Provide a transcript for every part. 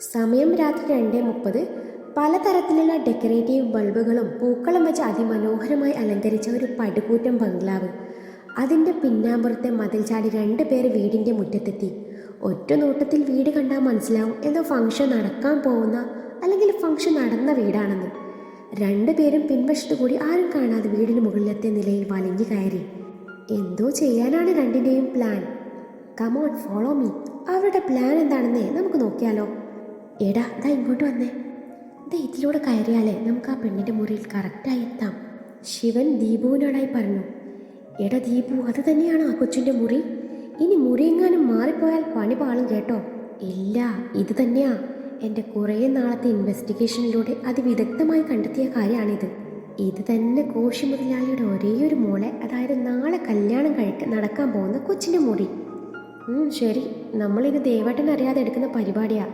സമയം രാത്രി 2:30. പലതരത്തിലുള്ള ഡെക്കറേറ്റീവ് ബൾബുകളും പൂക്കളും വെച്ച് അതിമനോഹരമായി അലങ്കരിച്ച ഒരു പടുകൂറ്റൻ ബംഗ്ലാവ്. അതിൻ്റെ പിന്നാമ്പുറത്തെ മതിൽ ചാടി 2 പേർ വീടിൻ്റെ മുറ്റത്തെത്തി. ഒറ്റ നോട്ടത്തിൽ വീട് കണ്ടാൽ മനസ്സിലാവും എന്തോ ഫംഗ്ഷൻ നടക്കാൻ പോകുന്ന അല്ലെങ്കിൽ ഫംഗ്ഷൻ നടന്ന വീടാണെന്ന്. 2 പേരും പിൻവശത്തു കൂടി ആരും കാണാതെ വീടിന് മുകളിലത്തെ നിലയിൽ വലിഞ്ഞു കയറി. എന്തോ ചെയ്യാനാണ് രണ്ടിൻ്റെയും പ്ലാൻ. Come on follow me. അവരുടെ പ്ലാൻ എന്താണെന്നേ നമുക്ക് നോക്കിയാലോ. എടാ ദാ ഇങ്ങോട്ട് വന്നേ. ഇതിലൂടെ കയറിയാലേ നമുക്ക് ആ പെണ്ണിൻ്റെ മുറിയിൽ കറക്റ്റായി എത്താം. ശിവൻ ദീപുവിനോടായി പറഞ്ഞു. എടാ ദീപു, അത് തന്നെയാണ് ആ കൊച്ചിൻ്റെ മുറി. ഇനി മുറിയെങ്ങാനും മാറിപ്പോയാൽ പണി പാളും കേട്ടോ. ഇല്ല, ഇത് തന്നെയാ. എൻ്റെ കുറേ നാളത്തെ ഇൻവെസ്റ്റിഗേഷനിലൂടെ അതിവിദഗ്ധമായി കണ്ടെത്തിയ കാര്യമാണിത്. ഇത് തന്നെ കോശി മുതലാളിയുടെ ഒരേയൊരു മോളെ, അതായത് നാളെ കല്യാണം നടക്കാൻ പോകുന്ന കൊച്ചിൻ്റെ മുറി. ശരി, നമ്മളിത് ദേവേട്ടനറിയാതെ എടുക്കുന്ന പരിപാടിയാ.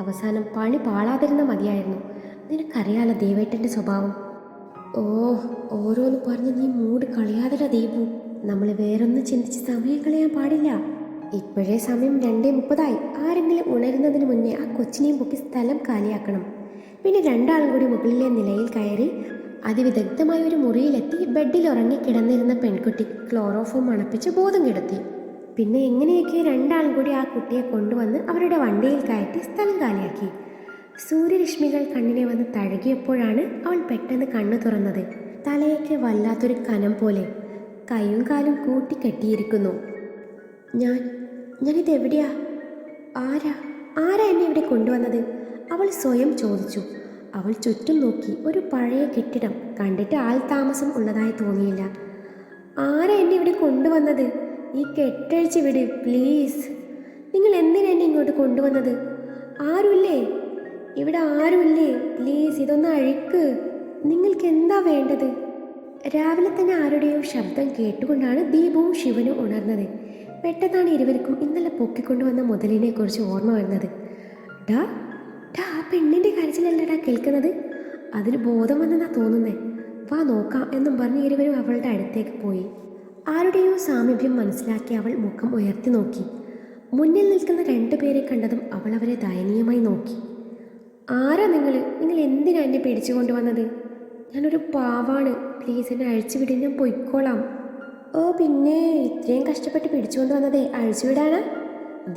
അവസാനം പണി പാളാതിരുന്ന മതിയായിരുന്നു. നിനക്കറിയാലോ ദേവേട്ടൻ്റെ സ്വഭാവം. ഓരോന്ന് പറഞ്ഞ് നീ മൂഡ് കളയാതില്ല ദീപു. നമ്മൾ വേറൊന്നും ചിന്തിച്ച് സമയം കളയാൻ പാടില്ല. ഇപ്പോഴേ സമയം 2:30. ആരെങ്കിലും ഉണരുന്നതിന് മുന്നേ ആ കൊച്ചിനെയും പൊക്കി സ്ഥലം കാലിയാക്കണം. പിന്നെ 2 ആളും കൂടി മുകളിലെ നിലയിൽ കയറി അതിവിദഗ്ധമായ ഒരു മുറിയിലെത്തി ബെഡിൽ ഉറങ്ങി കിടന്നിരുന്ന പെൺകുട്ടി ക്ലോറോഫോം മണപ്പിച്ച് ബോധം കെടുത്തി. പിന്നെ എങ്ങനെയൊക്കെ 2 ആളും കൂടി ആ കുട്ടിയെ കൊണ്ടുവന്ന് അവരുടെ വണ്ടിയിൽ കയറ്റി സ്ഥലം കാലിയാക്കി. സൂര്യരശ്മികൾ കണ്ണിനെ വന്ന് തഴുകിയപ്പോഴാണ് അവൾ പെട്ടെന്ന് കണ്ണു തുറന്നത്. തലയൊക്കെ വല്ലാത്തൊരു കനം പോലെ, കൈയും കാലും കൂട്ടിക്കെട്ടിയിരിക്കുന്നു. ഞാനിതെവിടെയാ? ആരാ എന്നെ ഇവിടെ കൊണ്ടുവന്നത്? അവൾ സ്വയം ചോദിച്ചു. അവൾ ചുറ്റും നോക്കി. ഒരു പഴയ കെട്ടിടം. കണ്ടിട്ട് ആൾ താമസം ഉള്ളതായി തോന്നിയില്ല. ആരാ എന്നെ ഇവിടെ കൊണ്ടുവന്നത്? ഈ കെട്ടഴിച്ച് വിട് പ്ലീസ്. നിങ്ങൾ എന്തിനാ എന്നെ ഇങ്ങോട്ട് കൊണ്ടുവന്നത്? ആരുമില്ലേ ഇവിടെ? ആരുമില്ലേ? പ്ലീസ് ഇതൊന്ന് അഴിക്ക്. നിങ്ങൾക്ക് എന്താ വേണ്ടത്? രാവിലെ തന്നെ ആരുടെയോ ശബ്ദം കേട്ടുകൊണ്ടാണ് ദീപവും ശിവനും ഉണർന്നത്. പെട്ടെന്നാണ് ഇരുവർക്കും ഇന്നലെ പൊക്കിക്കൊണ്ടുവന്ന മുതലിനെ കുറിച്ച് ഓർമ്മ വരുന്നത്. ഡാ ആ പെണ്ണിൻ്റെ കരച്ചിലല്ലടാ കേൾക്കുന്നത്. അതിന് ബോധം വന്നെന്നാ തോന്നുന്നേ. വാ നോക്കാം എന്നും പറഞ്ഞ് ഇരുവരും അവളുടെ അടുത്തേക്ക് പോയി. ആരുടെയോ സാമീപ്യം മനസ്സിലാക്കി അവൾ മുഖം ഉയർത്തി നോക്കി. മുന്നിൽ നിൽക്കുന്ന 2 പേരെ കണ്ടതും അവൾ അവരെ ദയനീയമായി നോക്കി. ആരാ നിങ്ങൾ എന്തിനാ എന്നെ പിടിച്ചു കൊണ്ടുവന്നത്? ഞാനൊരു പാവാണ്, പ്ലീസ് എന്നെ അഴിച്ചുവിട്, ഞാൻ പൊയ്ക്കോളാം. പിന്നെ ഇത്രയും കഷ്ടപ്പെട്ട് പിടിച്ചുകൊണ്ട് വന്നതേ അഴിച്ചുവിടാനാ?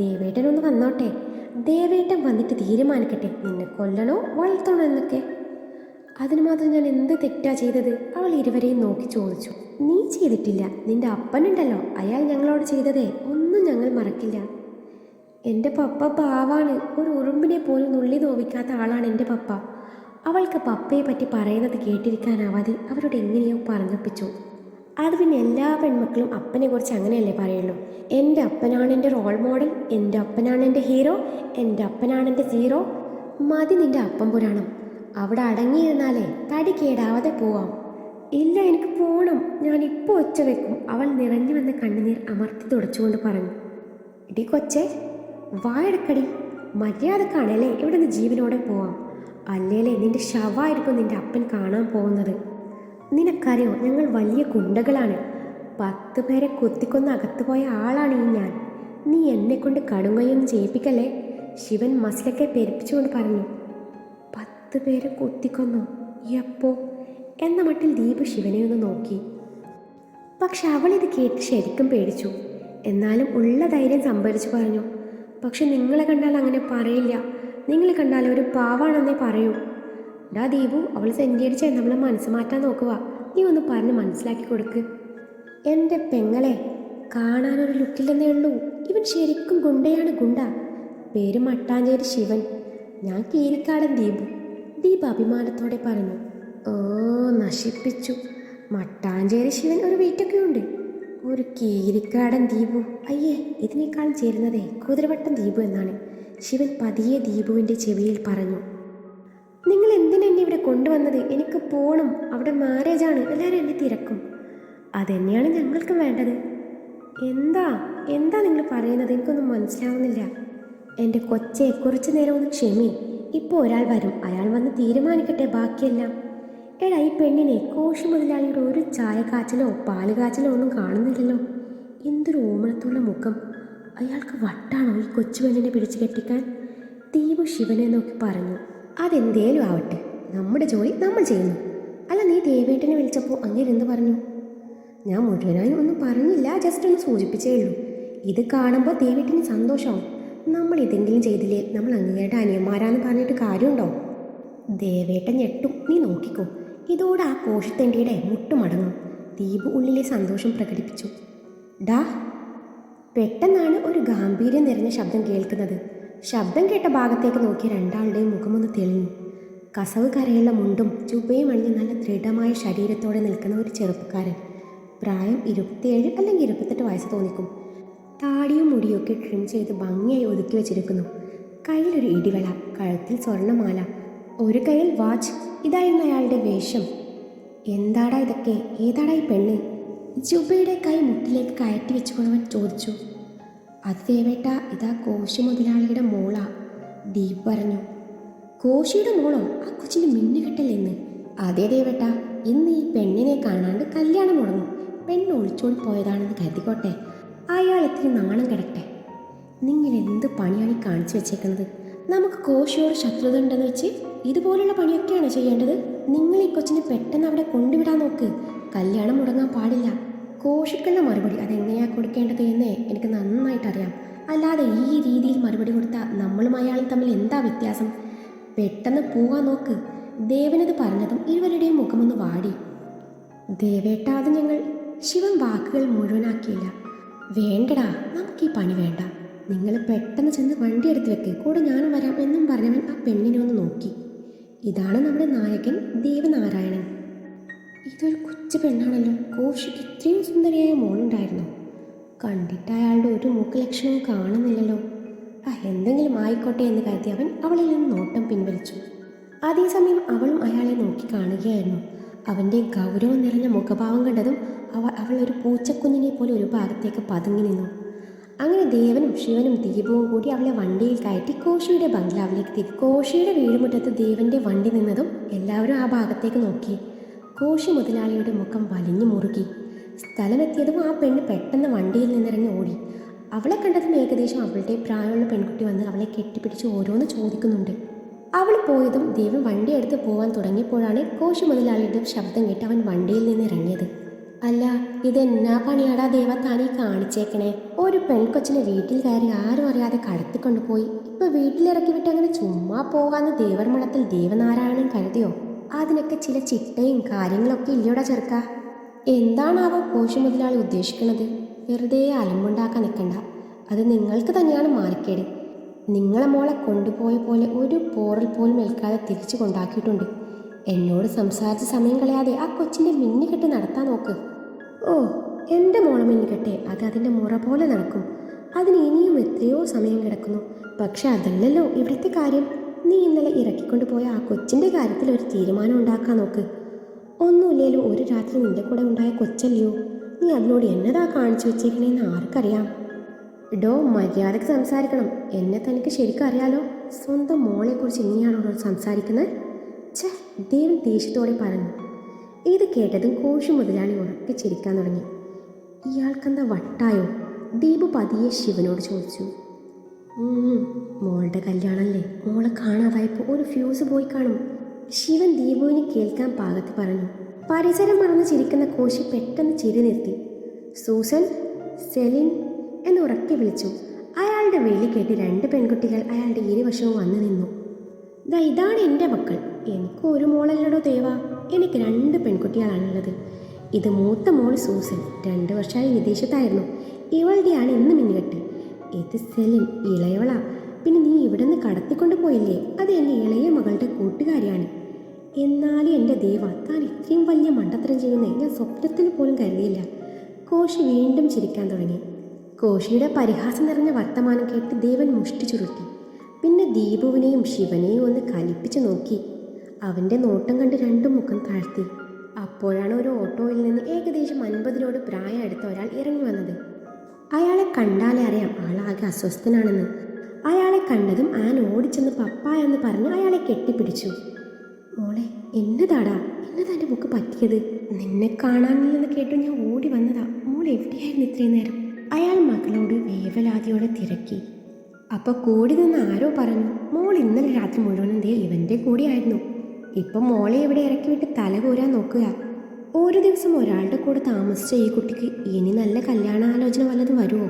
ദേവേട്ടനൊന്ന് വന്നോട്ടെ. ദേവേട്ടൻ വന്നിട്ട് തീരുമാനിക്കട്ടെ നിന്നെ കൊല്ലണോ വളർത്തണോ എന്നൊക്കെ. അതിന് മാത്രം ഞാൻ എന്ത് തെറ്റാ ചെയ്തത്? അവൾ ഇരുവരെയും നോക്കി ചോദിച്ചു. നീ ചെയ്തിട്ടില്ല, നിന്റെ അപ്പനുണ്ടല്ലോ, അയാൾ ഞങ്ങളോട് ചെയ്തതേ ഒന്നും ഞങ്ങൾ മറക്കില്ല. എൻ്റെ പപ്പ പാവാണ്. ഒരു ഉറുമ്പിനെ പോലും നുള്ളി നോവിക്കാത്ത ആളാണ് എൻ്റെ പപ്പ. അവൾക്ക് പപ്പയെ പറ്റി പറയുന്നത് കേട്ടിരിക്കാനാവാതെ അവരോട് എങ്ങനെയോ പറഞ്ഞപ്പിച്ചു. അത് പിന്നെ എല്ലാ പെൺമക്കളും അപ്പനെ കുറിച്ച് അങ്ങനെയല്ലേ പറയുള്ളൂ. എൻ്റെ അപ്പനാണ് എൻ്റെ റോൾ മോഡൽ, എൻ്റെ അപ്പനാണ് എൻ്റെ ഹീറോ, എൻ്റെ അപ്പനാണ് എൻ്റെ സീറോ. മതി നിൻ്റെ അപ്പം പുരാണം. അവിടെ അടങ്ങിയിരുന്നാലേ തടി കേടാവാതെ പോവാം. ഇല്ല, എനിക്ക് പോകണം, ഞാനിപ്പോൾ ഒച്ച വെക്കും. അവൾ നിറഞ്ഞു വന്ന കണ്ണുനീർ അമർത്തി തുടച്ചുകൊണ്ട് പറഞ്ഞു. ഇടി കൊച്ചേ, വായടക്കടി. മര്യാദക്കാണല്ലേ ഇവിടെ നിന്ന് ജീവനോടെ പോവാം. അല്ലേലേ നിന്റെ ശവമായിരിക്കും നിന്റെ അപ്പൻ കാണാൻ പോകുന്നത്. നിനക്കറിയോ, ഞങ്ങൾ വലിയ ഗുണ്ടകളാണ്. 10 പേരെ കുത്തിക്കൊന്ന് അകത്തു പോയ ആളാണ് ഞാൻ. നീ എന്നെ കൊണ്ട് കടുങ്കയൊന്നും ചെയ്യിപ്പിക്കല്ലേ. ശിവൻ മസിലൊക്കെ പെരുപ്പിച്ചുകൊണ്ട് പറഞ്ഞു. 10 പേരെ കുത്തിക്കൊന്നോ? എപ്പോ? എന്ന മട്ടിൽ ദീപ് ശിവനെ ഒന്ന് നോക്കി. പക്ഷെ അവളിത് കേട്ട് ശരിക്കും പേടിച്ചു. എന്നാലും ഉള്ള ധൈര്യം സംഭരിച്ചു പറഞ്ഞു. പക്ഷെ നിങ്ങളെ കണ്ടാൽ അങ്ങനെ പറയില്ല. നിങ്ങളെ കണ്ടാൽ ഒരു പാവാണെന്നേ പറയൂ. ഡാ ദീപു, അവൾ സെൻറ്റിയടിച്ച് നമ്മളെ മനസ്സ് മാറ്റാൻ നോക്കുക. നീ ഒന്ന് പറഞ്ഞ് മനസ്സിലാക്കി കൊടുക്ക്. എൻ്റെ പെങ്ങളെ, കാണാനൊരു ലുക്കില്ലെന്നേ ഉള്ളൂ. ഇവൻ ശരിക്കും ഗുണ്ടയാണ്, ഗുണ്ട. പേര് മട്ടാഞ്ചേരി ശിവൻ. ഞാൻ കീരിക്കാടൻ ദീപു. ദീപ് അഭിമാനത്തോടെ പറഞ്ഞു. നശിപ്പിച്ചു. മട്ടാഞ്ചേരി ശിവൻ ഒരു വെയിറ്റൊക്കെ ഉണ്ട്. ഒരു കീരിക്കാടൻ ദീപു. അയ്യേ, ഇതിനേക്കാളും ചേരുന്നതേ കുതിരവട്ടം ദീപു എന്നാണ്. ശിവൻ പതിയെ ദീപുവിൻ്റെ ചെവിയിൽ പറഞ്ഞു. നിങ്ങൾ എന്തിനെന്നെ ഇവിടെ കൊണ്ടുവന്നത്? എനിക്ക് പോകണം. അവിടെ മാരേജാണ്, എല്ലാവരും എന്നെ തിരക്കും. അതുതന്നെയാണ് ഞങ്ങൾക്കും വേണ്ടത്. എന്താ നിങ്ങൾ പറയുന്നത്? എനിക്കൊന്നും മനസ്സിലാവുന്നില്ല. എൻ്റെ കൊച്ചെ, കുറച്ചു നേരം ഒന്ന് ക്ഷമി. ഇപ്പോൾ ഒരാൾ വരും, അയാൾ വന്ന് തീരുമാനിക്കട്ടെ ബാക്കിയെല്ലാം. എടാ, ഈ പെണ്ണിനെ കോശി മുതലാളിയുടെ ഒരു ചായ കാച്ചലോ പാല് കാച്ചലോ ഒന്നും കാണുന്നില്ലല്ലോ. എന്തൊരു ഓമനത്തുള്ള മുഖം. അയാൾക്ക് വട്ടാണോ ഈ കൊച്ചു പെണ്ണിനെ പിടിച്ചു കെട്ടിക്കാൻ? ദീപു ശിവനെ നോക്കി പറഞ്ഞു. അതെന്തേലും ആവട്ടെ, നമ്മുടെ ജോലി നമ്മൾ ചെയ്യുന്നു. അല്ല, നീ ദേവേട്ടനെ വിളിച്ചപ്പോൾ അങ്ങനെ എന്ത് പറഞ്ഞു? ഞാൻ മുഴുവനായും ഒന്നും പറഞ്ഞില്ല, ജസ്റ്റ് ഒന്ന് സൂചിപ്പിച്ചേ ഉള്ളൂ. ഇത് കാണുമ്പോൾ ദേവേട്ടന് സന്തോഷമാവും. നമ്മൾ ഇതെങ്കിലും ചെയ്തില്ലേ നമ്മൾ അങ്ങേരുടെ അനിയന്മാരാന്ന് പറഞ്ഞിട്ട് കാര്യമുണ്ടോ? ദേവേട്ടൻ ഞെട്ടും, നീ നോക്കിക്കോ. ഇതോടെ ആ കോഷിത്തണ്ടിയുടെ മുട്ടുമടങ്ങും. ദീപു ഉള്ളിലെ സന്തോഷം പ്രകടിപ്പിച്ചു. ഡാ! പെട്ടെന്നാണ് ഒരു ഗാംഭീര്യം നിറഞ്ഞ ശബ്ദം കേൾക്കുന്നത്. ശബ്ദം കേട്ട ഭാഗത്തേക്ക് നോക്കിയ രണ്ടാളുടെയും മുഖമൊന്ന് തെളിഞ്ഞു. കസവ് കരയുള്ള മുണ്ടും ചുബയും അണിഞ്ഞ് നല്ല ദൃഢമായ ശരീരത്തോടെ നിൽക്കുന്ന ഒരു ചെറുപ്പക്കാരൻ. പ്രായം 27 അല്ലെങ്കിൽ 28 വയസ്സ് തോന്നിക്കും. താടിയും മുടിയൊക്കെ ട്രിം ചെയ്ത് ഭംഗിയായി ഒതുക്കി വെച്ചിരിക്കുന്നു. കയ്യിലൊരു ഇടിവള, കഴുത്തിൽ സ്വർണ്ണമാല, ഒരു കയ്യിൽ വാച്ച്. ഇതായിരുന്നു അയാളുടെ വേഷം. എന്താടാ ഇതൊക്കെ? ഏതാടാ ഈ പെണ്ണ്? ജുബയുടെ കൈ മുട്ടിലേക്ക് കയറ്റി വെച്ചുകൊണ്ടവൻ ചോദിച്ചു. അത് ദേവേട്ട, ഇതാ കോശി മുതലാളിയുടെ മോളാ, ദീപ് പറഞ്ഞു. കോശിയുടെ മോളോ? ആ കൊച്ചിന് മിന്നുകെട്ടല്ലെന്ന്. അതേ ദേവേട്ട, ഇന്ന് ഈ പെണ്ണിനെ കാണാണ്ട് കല്യാണം മുടങ്ങും. പെണ്ണ് ഒളിച്ചോടി പോയതാണെന്ന് കരുതിക്കോട്ടെ, അയാൾ ഇത്തിരി നാണം കിടട്ടെ. നിങ്ങൾ എന്ത് പണിയാണ് ഈ കാണിച്ചു വെച്ചേക്കുന്നത്? നമുക്ക് കോശിയോട് ശത്രുത ഉണ്ടെന്ന് വെച്ച് ഇതുപോലുള്ള പണിയൊക്കെയാണ് ചെയ്യേണ്ടത്? നിങ്ങൾ ഈ കൊച്ചിനെ പെട്ടെന്ന് അവിടെ കൊണ്ടുവിടാൻ നോക്ക്. കല്യാണം മുടങ്ങാൻ പാടില്ല. കോശിക്കുള്ള മറുപടി അതെങ്ങനെയാണ് കൊടുക്കേണ്ടത് എന്ന് എനിക്ക് നന്നായിട്ട് അറിയാം. അല്ലാതെ ഈ രീതിയിൽ മറുപടി കൊടുത്താൽ നമ്മളും അയാളും തമ്മിൽ എന്താ വ്യത്യാസം? പെട്ടെന്ന് പോകാൻ നോക്ക്. ദേവനത് പറഞ്ഞതും ഇരുവരുടെയും മുഖമൊന്ന് വാടി. ദേവേട്ട, അത് ഞങ്ങൾ... ശിവൻ വാക്കുകൾ മുഴുവനാക്കിയില്ല. വേണ്ടടാ, നമുക്ക് ഈ പണി വേണ്ട. നിങ്ങൾ പെട്ടെന്ന് ചെന്ന് വണ്ടി എടുത്ത് വെക്ക്, കൂടെ ഞാനും വരാം എന്നും പറഞ്ഞവൻ ആ പെണ്ണിനെ ഒന്ന് നോക്കി. ഇതാണ് നമ്മുടെ നായകൻ ദേവനാരായണൻ. ഇതൊരു കൊച്ചു പെണ്ണാണല്ലോ. കോശിക്ക് ഇത്രയും സുന്ദരിയായ മോളുണ്ടായിരുന്നു. കണ്ടിട്ട് അയാളുടെ ഒരു മൂക്ക് ലക്ഷണവും കാണുന്നില്ലല്ലോ. എന്തെങ്കിലും ആയിക്കോട്ടെ എന്ന് കരുതി അവൻ അവളിൽ നിന്ന് നോട്ടം പിൻവലിച്ചു. അതേസമയം അവളും അയാളെ നോക്കി കാണുകയായിരുന്നു. അവൻ്റെ ഗൗരവം നിറഞ്ഞ മുഖഭാവം കണ്ടതും അവൾ ഒരു പൂച്ചക്കുഞ്ഞിനെ പോലെ ഒരു ഭാഗത്തേക്ക് പതുങ്ങി നിന്നു. അങ്ങനെ ദേവനും ശിവനും ദീപവും കൂടി അവളെ വണ്ടിയിൽ കയറ്റി കോശിയുടെ ബംഗ്ലാവിലേക്ക് തിരി. കോശിയുടെ വീടുമുറ്റത്ത് ദേവന്റെ വണ്ടി നിന്നതും എല്ലാവരും ആ ഭാഗത്തേക്ക് നോക്കി. കോശി മുതലാളിയുടെ മുഖം വലിഞ്ഞു മുറുകി. സ്ഥലമെത്തിയതും ആ പെണ്ണ് പെട്ടെന്ന് വണ്ടിയിൽ നിന്നിറങ്ങി ഓടി. അവളെ കണ്ടതും ഏകദേശം അവളുടെ പ്രായമുള്ള പെൺകുട്ടി വന്ന് അവളെ കെട്ടിപ്പിടിച്ച് ഓരോന്ന് ചോദിക്കുന്നുണ്ട്. അവൾ പോയതും ദേവൻ വണ്ടി എടുത്ത് പോകാൻ തുടങ്ങിയപ്പോഴാണ് കോശി മുതലാളിയുടെ ശബ്ദം കേട്ട് അവൻ വണ്ടിയിൽ നിന്ന് ഇറങ്ങിയത്. അല്ല, ഇതെന്നാ പണിയാടാ ദേവ താനീ കാണിച്ചേക്കണേ? ഒരു പെൺകൊച്ചിനെ വീട്ടിൽ കയറി ആരും അറിയാതെ കടത്തിക്കൊണ്ടുപോയി ഇപ്പൊ വീട്ടിലിറക്കി വിട്ട് അങ്ങനെ ചുമ്മാ പോകാന്ന് ദേവർ മഠത്തിൽ ദേവനാരായണൻ കരുതിയോ? അതിനൊക്കെ ചില ചിട്ടയും കാര്യങ്ങളൊക്കെ ഇല്ലയോടാ ചെറുക്ക. എന്താണാവോ കോശി മുതലാളി ഉദ്ദേശിക്കുന്നത്? വെറുതെ അലമ്പുണ്ടാക്കാൻ നിൽക്കണ്ട. അത് നിങ്ങൾക്ക് തന്നെയാണ് മാനക്കേട്. നിങ്ങളെ മോളെ കൊണ്ടുപോയ പോലെ ഒരു പോറൽ പോലും ഏൽക്കാതെ തിരിച്ചു കൊണ്ടാക്കിയിട്ടുണ്ട്. എന്നോട് സംസാരിച്ച സമയം കളയാതെ ആ കൊച്ചിൻ്റെ മിന്നുകെട്ട് നടത്താൻ നോക്ക്. ഓ, എൻ്റെ മോളെ മിന്നുകെട്ടെ, അത് അതിൻ്റെ മുറ പോലെ നടക്കും. അതിന് ഇനിയും എത്രയോ സമയം കിടക്കുന്നു. പക്ഷെ അതല്ലല്ലോ ഇവിടുത്തെ കാര്യം. നീ ഇന്നലെ ഇറക്കിക്കൊണ്ടുപോയ ആ കൊച്ചിൻ്റെ കാര്യത്തിൽ ഒരു തീരുമാനം ഉണ്ടാക്കാൻ നോക്ക്. ഒന്നുമില്ലേലും ഒരു രാത്രി നിന്റെ കൂടെ ഉണ്ടായ കൊച്ചല്ലയോ? നീ അതിനോട് എന്നതാ കാണിച്ചു വെച്ചേക്കണേന്ന് ആർക്കറിയാം? ഡോ, മര്യാദക്ക് സംസാരിക്കണം. എന്നെ തനിക്ക് ശരിക്കും അറിയാലോ. സ്വന്തം മോളെക്കുറിച്ച് ഇങ്ങനെയാണോ സംസാരിക്കുന്നത്? ഛേ, ദേവൻ ദേഷ്യത്തോടെ പറഞ്ഞു. ഇത് കേട്ടതും കോശി മുതലാളി ഉറക്കെ ചിരിക്കാൻ തുടങ്ങി. ഇയാൾക്കെന്താ വട്ടായോ? ദീപു പതിയെ ശിവനോട് ചോദിച്ചു. മോളുടെ കല്യാണമല്ലേ, മോളെ കാണാതായപ്പോൾ ഒരു ഫ്യൂസ് പോയി കാണും. ശിവൻ ദീപുവിനെ കേൾക്കാൻ പാകത്തിൽ പറഞ്ഞു. പരിസരം മറന്ന് ചിരിക്കുന്ന കോശി പെട്ടെന്ന് ചിരി നിർത്തി. സൂസൻ, സെലിൻ എന്ന് ഉറക്കെ വിളിച്ചു. അയാളുടെ വിളി കേട്ട് 2 പെൺകുട്ടികൾ അയാളുടെ ഇരുവശവും വന്നു നിന്നു. ഇതാണ് എൻ്റെ മക്കൾ. എനിക്ക് ഒരു മോളല്ലടോ ദേവ, എനിക്ക് 2 പെൺകുട്ടികളാണുള്ളത്. ഇത് മൂത്ത മോൾ സൂസൻ, 2 വർഷമായി വിദേശത്തായിരുന്നു. ഇവളുടെയാണ് ഇന്ന് മിന്നുകെട്ട്. ഇത് സെലിൻ, ഇളയവളാ. പിന്നെ നീ ഇവിടെ നിന്ന് കടത്തിക്കൊണ്ടു പോയില്ലേ, അത് എൻ്റെ ഇളയ മകളുടെ കൂട്ടുകാരിയാണ്. എന്നാലും എൻ്റെ ദേവ, താൻ ഇത്രയും വലിയ മണ്ടത്തരം ചെയ്യുന്നേ ഞാൻ സ്വപ്നത്തിൽ പോലും കരുതിയില്ല. കോശി വീണ്ടും ചിരിക്കാൻ തുടങ്ങി. കോശിയുടെ പരിഹാസം നിറഞ്ഞ വർത്തമാനം കേട്ട് ദേവൻ മുഷ്ടി ചുരുട്ടി. പിന്നെ ദീപുവിനെയും ശിവനെയും ഒന്ന് കലിപ്പിച്ച് നോക്കി. അവൻ്റെ നോട്ടം കണ്ട് 2 മുഖം താഴ്ത്തി. അപ്പോഴാണ് ഒരു ഓട്ടോയിൽ നിന്ന് ഏകദേശം 50നോട് പ്രായം അടുത്ത ഒരാൾ ഇറങ്ങി വന്നത്. അയാളെ കണ്ടാലേ അറിയാം ആളാകെ അസ്വസ്ഥനാണെന്ന്. അയാളെ കണ്ടതും ആൻ ഓടിച്ചെന്ന് പപ്പ എന്ന് പറഞ്ഞ് അയാളെ കെട്ടിപ്പിടിച്ചു. മോളെ, എന്നതാടാ, എന്നതാ എൻ്റെ മുക്ക് പറ്റിയത്? നിന്നെ കാണാനില്ലെന്ന് കേട്ടു ഞാൻ ഓടി വന്നതാ. മോൾ എവിടെയായിരുന്നു ഇത്രയും നേരം? അയാൾ മകളോട് വേവലാതിയോടെ തിരക്കി. അപ്പോൾ കൂടി നിന്ന് ആരോ പറഞ്ഞു, മോൾ ഇന്നലെ രാത്രി മുഴുവനും ദേ ഇവൻ്റെ കൂടെയായിരുന്നു. ഇപ്പം മോളെ ഇവിടെ ഇറക്കി വിട്ട് തല കോരാൻ നോക്കുക. ഒരു ദിവസം ഒരാളുടെ കൂടെ താമസിച്ച ഈ കുട്ടിക്ക് ഇനി നല്ല കല്യാണാലോചന വല്ലതും വരുമോ?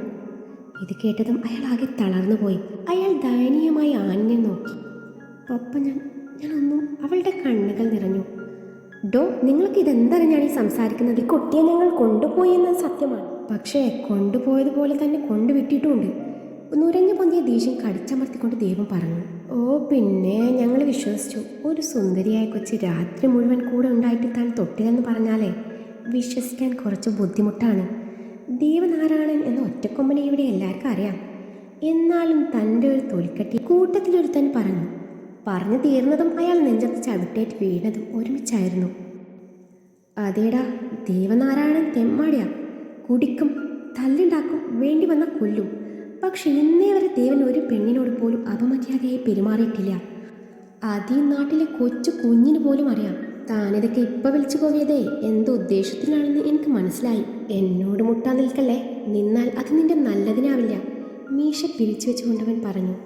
ഇത് കേട്ടതും അയാൾ ആകെ തളർന്നു പോയി. അയാൾ ദയനീയമായി ആനിനെ നോക്കി. പപ്പ ഞാനൊന്നും. അവളുടെ കണ്ണുകൾ നിറഞ്ഞു. ഡോ, നിങ്ങൾക്ക് ഇതെന്തറിഞ്ഞാണ് ഈ സംസാരിക്കുന്നത്? ഈ കുട്ടിയെ ഞങ്ങൾ കൊണ്ടുപോയി എന്നത് സത്യമാണ്. പക്ഷേ കൊണ്ടുപോയതുപോലെ തന്നെ കൊണ്ടുവിട്ടിട്ടുമുണ്ട്. നുരഞ്ഞു പൊന്തിയ ദേഷ്യം കടിച്ചമർത്തിക്കൊണ്ട് ദേവൻ പറഞ്ഞു. ഓ പിന്നെ ഞങ്ങൾ വിശ്വസിച്ചു. ഒരു സുന്ദരിയായ കൊച്ചി രാത്രി മുഴുവൻ കൂടെ ഉണ്ടായിട്ട് താൻ തൊട്ടില്ലെന്ന് പറഞ്ഞാലേ വിശ്വസിക്കാൻ കുറച്ച് ബുദ്ധിമുട്ടാണ്. ദേവനാരായണൻ എന്ന ഒറ്റക്കൊമ്പനെ ഇവിടെ എല്ലാവർക്കും അറിയാം. എന്നാലും തൻ്റെ ഒരു തൊലിക്കട്ടി കൂട്ടത്തിലൊരുത്തൻ പറഞ്ഞു തീർന്നതും അയാൾ നെഞ്ചത്ത് ചവിട്ടേറ്റ് വീണതും ഒരുമിച്ചായിരുന്നു. അതേടാ, ദേവനാരായണൻ തെമ്മാടിയാ. കുടിക്കും, തല്ലുണ്ടാക്കും, വേണ്ടി വന്ന കൊല്ലും. പക്ഷെ ഇന്നേ വരെ ദേവൻ ഒരു പെണ്ണിനോട് പോലും അപമര്യാദയായി പെരുമാറിയിട്ടില്ല. അത് ഈ നാട്ടിലെ കൊച്ചു കുഞ്ഞിന് പോലും അറിയാം. താനിതൊക്കെ ഇപ്പം വിളിച്ചു പോയതേ എന്തുദ്ദേശത്തിലാണെന്ന് എനിക്ക് മനസ്സിലായി. എന്നോട് മുട്ടാൻ നിൽക്കല്ലേ, നിന്നാൽ അത് നിന്റെ നല്ലതിനാവില്ല. മീശ പിരിച്ചു വെച്ചുകൊണ്ടവൻ പറഞ്ഞു.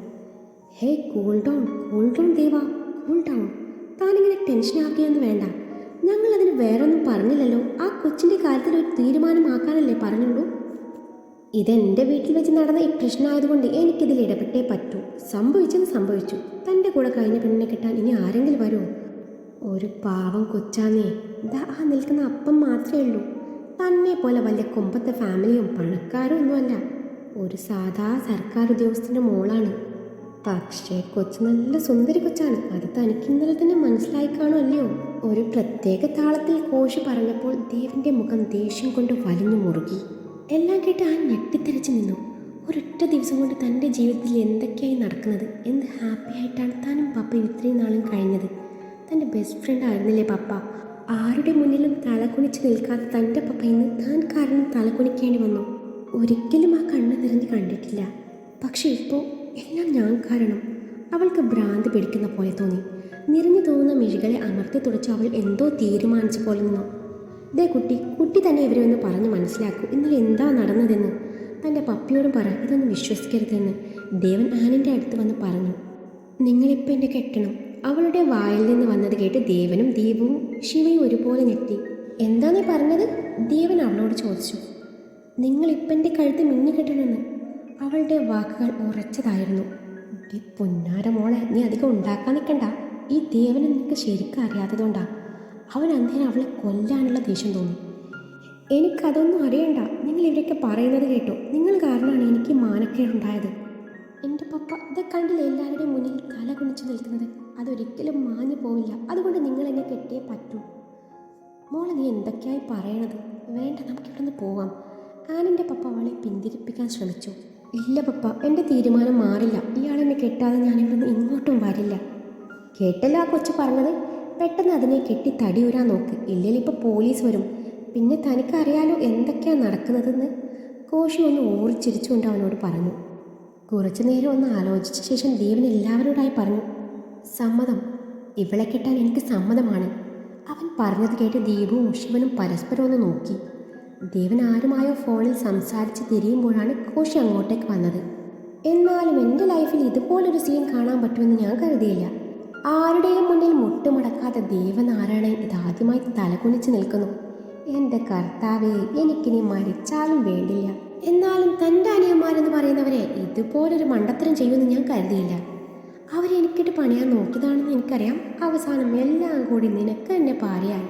ഹേ, കൂൾ ഡൗൺ ദേവാ, കൂൾ ഡൗൺ. താനിങ്ങനെ ടെൻഷനാക്കുകയൊന്നും വേണ്ട. ഞങ്ങളതിന് വേറൊന്നും പറഞ്ഞില്ലല്ലോ. ആ കൊച്ചിൻ്റെ കാര്യത്തിൽ ഒരു തീരുമാനമാക്കാനല്ലേ പറഞ്ഞുള്ളൂ. ഇതെൻ്റെ വീട്ടിൽ വെച്ച് നടന്ന ഈ പ്രശ്നമായതുകൊണ്ട് എനിക്കിതിൽ ഇടപെട്ടേ പറ്റൂ. സംഭവിച്ചത് സംഭവിച്ചു. തൻ്റെ കൂടെ കഴിഞ്ഞ പെണ്ണിനെ കിട്ടാൻ ഇനി ആരെങ്കിലും വരുമോ? ഒരു പാവം കൊച്ചാന്നേ. ദാ ആ നിൽക്കുന്ന അപ്പം മാത്രമേ ഉള്ളൂ. തന്നെ പോലെ വലിയ കൊമ്പത്തെ ഫാമിലിയും പണക്കാരും ഒന്നുമല്ല. ഒരു സാധാ സർക്കാർ ഉദ്യോഗസ്ഥൻ്റെ മോളാണ്. പക്ഷേ കൊച്ചു നല്ല സുന്ദരി കൊച്ചാണ്. അത് തനിക്ക് ഇന്നലെ തന്നെ മനസ്സിലായി കാണുമല്ലയോ? ഒരു പ്രത്യേക താളത്തിൽ കോശി പറഞ്ഞപ്പോൾ ദേവിൻ്റെ മുഖം ദേഷ്യം കൊണ്ട് വലിഞ്ഞു മുറുകി. എല്ലാം കേട്ട് ആ ഞെട്ടിത്തെറിച്ച് നിന്നു. ഒരൊറ്റ ദിവസം കൊണ്ട് തൻ്റെ ജീവിതത്തിൽ എന്തൊക്കെയായി നടക്കുന്നത്, എന്ത് ഹാപ്പി ആയിട്ടാണ് താനും പപ്പയും ഇത്രയും നാളും കഴിഞ്ഞത്. തൻ്റെ ബെസ്റ്റ് ഫ്രണ്ട് ആയിരുന്നില്ലേ പപ്പ? ആരുടെ മുന്നിലും തലകുനിച്ച് നിൽക്കാത്ത തൻ്റെ പപ്പ ഇന്ന് താൻ കാരണം തലകുനിക്കേണ്ടി വന്നു. ഒരിക്കലും ആ കണ്ണ് നിറഞ്ഞ് കണ്ടിട്ടില്ല. പക്ഷെ ഇപ്പോൾ എല്ലാം ഞാൻ കാരണം. അവൾക്ക് ഭ്രാന്ത് പിടിക്കുന്ന പോലെ തോന്നി. നിറഞ്ഞു തോന്നുന്ന മിഴികളെ അമർത്തി തുടച്ച് അവൾ എന്തോ തീരുമാനിച്ച പോലെ നിന്നു. ദേ കുട്ടി തന്നെ ഇവരെ ഒന്ന് പറഞ്ഞ് മനസ്സിലാക്കൂ. ഇന്നലെ എന്താ നടന്നതെന്ന്. തൻ്റെ പപ്പിയോടും പറ, ഇതൊന്നും വിശ്വസിക്കരുതെന്ന് ദേവൻ ആനിൻ്റെ അടുത്ത് വന്ന് പറഞ്ഞു. നിങ്ങളിപ്പോൾ എന്നെ കെട്ടണം. അവളുടെ വായിൽ നിന്ന് വന്നത് കേട്ട് ദേവനും ദീപവും ശിവയും ഒരുപോലെ ഞെട്ടി. എന്താ നീ പറഞ്ഞത്? ദേവൻ അവളോട് ചോദിച്ചു. നിങ്ങളിപ്പോൾ എൻ്റെ കഴുത്ത് മിന്നി കെട്ടണമെന്ന്. അവളുടെ വാക്കുകൾ ഉറച്ചതായിരുന്നു. ഈ പുന്നാര മോളെ, നീ അധികം ഉണ്ടാക്കാൻ നിൽക്കണ്ട. ഈ ദേവനെ നിനക്ക് ശരിക്കും അറിയാത്തതുകൊണ്ടാ. അവൻ അന്നേരം അവളെ കൊല്ലാനുള്ള ദേഷ്യം തോന്നി. എനിക്കതൊന്നും അറിയണ്ട. നിങ്ങൾ ഇവരൊക്കെ പറയുന്നത് കേട്ടോ. നിങ്ങൾ കാരണമാണ് എനിക്ക് മാനക്കേടുണ്ടായത്. എൻ്റെ പപ്പ ഇത് കണ്ടില്ല എല്ലാവരുടെയും മുന്നിൽ തല കുനിച്ച് നിൽക്കുന്നത്. അതൊരിക്കലും മാഞ്ഞു പോവില്ല. അതുകൊണ്ട് നിങ്ങൾ എന്നെ കെട്ടിയേ പറ്റൂ. മോളെ, നീ എന്തൊക്കെയായി പറയണത്? വേണ്ട, നമുക്കിവിടെ നിന്ന് പോവാം. ആനിൻ്റെ പപ്പ അവളെ പിന്തിരിപ്പിക്കാൻ ശ്രമിച്ചു. ഇല്ല പപ്പ, എൻ്റെ തീരുമാനം മാറില്ല. ഇയാളെന്നെ കെട്ടാതെ ഞാനിവിടുന്ന് ഇങ്ങോട്ടും വരില്ല. കേട്ടല്ലോ ആ കൊച്ചു പറഞ്ഞത്. പെട്ടെന്ന് അതിനെ കെട്ടി തടിയൂരാൻ നോക്ക്. ഇല്ലെങ്കിൽ ഇപ്പോൾ പോലീസ് വരും. പിന്നെ തനിക്കറിയാലോ എന്തൊക്കെയാണ് നടക്കുന്നതെന്ന്. കോശി ഒന്ന് ഓറിച്ചിരിച്ചുകൊണ്ട് അവനോട് പറഞ്ഞു. കുറച്ചു നേരം ഒന്ന് ആലോചിച്ച ശേഷം ദേവൻ എല്ലാവരോടായി പറഞ്ഞു. സമ്മതം. ഇവളെ കെട്ടാൻ എനിക്ക് സമ്മതമാണ്. അവൻ പറഞ്ഞത് കേട്ട് ദീപവും ശിവനും പരസ്പരം ഒന്ന് നോക്കി. ദേവൻ ആരുമായോ ഫോണിൽ സംസാരിച്ച് തിരിയുമ്പോഴാണ് കോശി അങ്ങോട്ടേക്ക് വന്നത്. എന്നാലും എൻ്റെ ലൈഫിൽ ഇതുപോലൊരു സീൻ കാണാൻ പറ്റുമെന്ന് ഞാൻ കരുതിയില്ല. ആരുടെയും മുന്നിൽ മുട്ടുമടക്കാത്ത ദേവനാരായണൻ ഇതാദ്യമായി തലകുനിച്ച് നിൽക്കുന്നു. എൻ്റെ കർത്താവേ, എനിക്കിനി മരിച്ചാലും വേണ്ടില്ല. എന്നാലും തൻ്റെ അനിയന്മാരെന്ന് പറയുന്നവരെ ഇതുപോലൊരു മണ്ടത്തരം ചെയ്യുമെന്ന് ഞാൻ കരുതിയില്ല. അവരെനിക്കിട്ട് പണിയാൻ നോക്കിയതാണെന്ന് എനിക്കറിയാം. അവസാനം എല്ലാം കൂടി നിനക്ക് എന്നെ പാരയായി.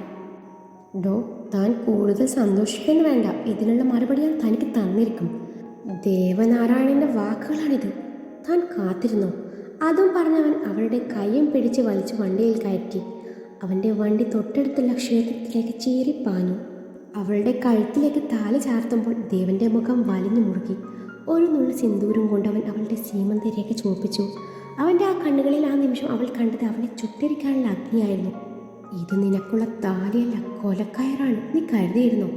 ഡോ, താൻ കൂടുതൽ സന്തോഷിക്കുന്നു വേണ്ട. ഇതിനുള്ള മറുപടി ഞാൻ തനിക്ക് തന്നിരിക്കും. ദേവനാരായണൻ്റെ വാക്കുകളാണിത്. താൻ കാത്തിരുന്നോ? അതും പറഞ്ഞവൻ അവളുടെ കൈയും പിടിച്ച് വലിച്ചു വണ്ടിയിൽ കയറ്റി. അവൻ്റെ വണ്ടി തൊട്ടടുത്തുള്ള ക്ഷേത്രത്തിലേക്ക് ചീറിപ്പാഞ്ഞു. അവളുടെ കഴുത്തിലേക്ക് താലി ചാർത്തുമ്പോൾ ദേവൻ്റെ മുഖം വലിഞ്ഞു മുറുകി. ഒരു നുള്ളു സിന്ദൂരം കൊണ്ടവൻ അവളുടെ സീമന്തരേഖ ചോപ്പിച്ചു. അവൻ്റെ ആ കണ്ണുകളിൽ ആ നിമിഷം അവൾ കണ്ടത് അവനെ ചുട്ടിരിക്കാനുള്ള അഗ്നിയായിരുന്നു. ഇത് നിനക്കുള്ള താലിയല്ല, കൊലക്കയറാണ്. നീ കരുതിയിരുന്നോ?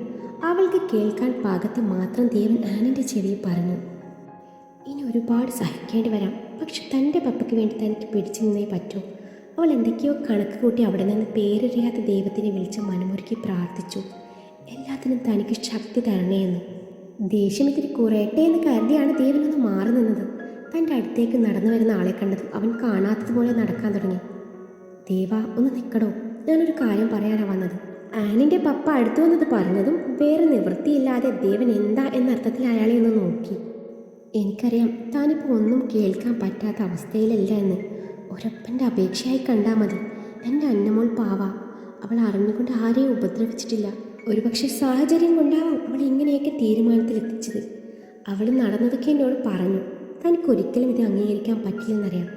അവൾക്ക് കേൾക്കാൻ പാകത്തെ മാത്രം ദേവൻ ആനിൻ്റെ ചെവിയിൽ പറഞ്ഞു. ഇനി ഒരുപാട് സഹിക്കേണ്ടി വരാം. പക്ഷെ തൻ്റെ പപ്പയ്ക്ക് വേണ്ടി തനിക്ക് പിടിച്ചു നിന്നേ പറ്റൂ. അവൾ എന്തൊക്കെയോ കണക്ക് കൂട്ടി അവിടെ നിന്ന് പേരറിയാത്ത ദൈവത്തിനെ വിളിച്ച് മനമുരുക്കി പ്രാർത്ഥിച്ചു. എല്ലാത്തിനും തനിക്ക് ശക്തി തരണേ എന്ന്. ദേഷ്യം ഇത്തിരി കുറയട്ടെ എന്ന് കരുതിയാണ് ദേവനൊന്ന് മാറി നിന്നത്. തൻ്റെ അടുത്തേക്ക് നടന്നു വരുന്ന ആളെ കണ്ടതും അവൻ കാണാത്തതുപോലെ നടക്കാൻ തുടങ്ങി. ദേവ, ഒന്ന് നിൽക്കടോ, ഞാനൊരു കാര്യം പറയാനാണ് വന്നത്. ആനിൻ്റെ പപ്പ അടുത്തു വന്നത് പറഞ്ഞതും വേറെ നിവൃത്തിയില്ലാതെ ദേവൻ എന്താ എന്നർത്ഥത്തിൽ അയാളെ ഒന്ന് നോക്കി. എനിക്കറിയാം താനിപ്പോൾ ഒന്നും കേൾക്കാൻ പറ്റാത്ത അവസ്ഥയിലല്ല എന്ന്. ഒരപ്പൻ്റെ അപേക്ഷയായി കണ്ടാൽ മതി. എൻ്റെ അന്നമോൾ പാവ. അവൾ അറിഞ്ഞുകൊണ്ട് ആരെയും ഉപദ്രവിച്ചിട്ടില്ല. ഒരുപക്ഷെ സാഹചര്യം കൊണ്ടാവാം അവൾ ഇങ്ങനെയൊക്കെ തീരുമാനത്തിലെത്തിച്ചത്. അവൾ നടന്നതൊക്കെ എന്നോട് പറഞ്ഞു. തനിക്കൊരിക്കലും ഇത് അംഗീകരിക്കാൻ പറ്റില്ലെന്നറിയാം.